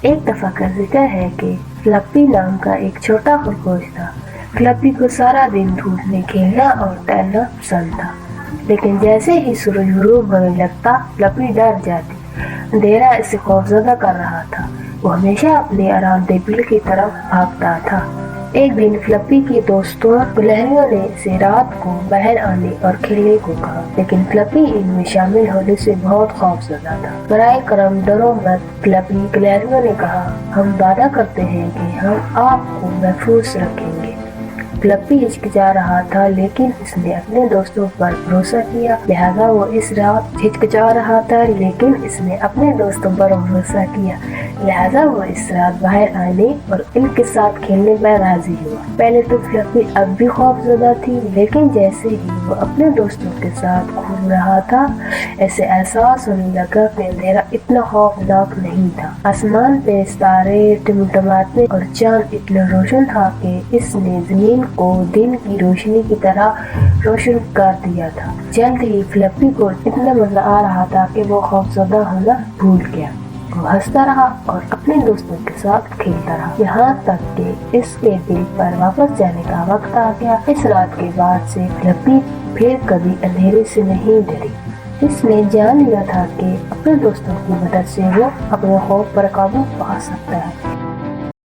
ایک دفعہ کا ذکر ہے کہ فلپی نام کا ایک چھوٹا خرگوش تھا۔ فلپی کو سارا دن دھوپ میں کھیلنا اور ٹہلنا پسند تھا، لیکن جیسے ہی سورج غروب ہونے لگتا فلپی ڈر جاتی۔ اندھیرا اسے خوفزدہ کر رہا تھا، وہ ہمیشہ اپنے آرام دہ بل کی طرف بھاگتا تھا۔ ایک دن فلپی کے دوستوں گلہریوں نے اسے رات کو باہر آنے اور کھیلنے کو کہا، لیکن فلپی ان میں شامل ہونے سے بہت خوفزدہ تھا۔ برائے کرم ڈرو مت، فلپی، گلہریوں نے کہا، ہم وعدہ کرتے ہیں کہ ہم آپ کو محفوظ رکھیں گے۔ فلپی ہچکچا رہا تھا، لیکن اس نے اپنے دوستوں پر بھروسہ کیا، لہٰذا وہ اس رات باہر آنے اور ان کے ساتھ کھیلنے میں راضی ہوا۔ پہلے تو فلپی اب بھی خوف زدہ تھی، لیکن جیسے ہی وہ اپنے دوستوں کے ساتھ گھوم رہا تھا، ایسے احساس ہونے لگا کہ اندھیرا اتنا خوفناک نہیں تھا۔ آسمان پہ ستارے ٹمٹماتے اور چاند اتنا روشن تھا کہ اس نے زمین کو دن کی روشنی کی طرح روشن کر دیا تھا۔ جلد ہی فلپی کو اتنا مزہ آ رہا تھا کہ وہ خوفزدہ ہونا بھول گیا۔ وہ ہنستا رہا اور اپنے دوستوں کے ساتھ کھیلتا رہا، یہاں تک کہ اس کے بل پر واپس جانے کا وقت آ گیا۔ اس رات کے بعد سے فلپی پھر کبھی اندھیرے سے نہیں ڈری۔ اس نے جان لیا تھا کہ اپنے دوستوں کی مدد سے وہ اپنے خوف پر قابو پا سکتا ہے۔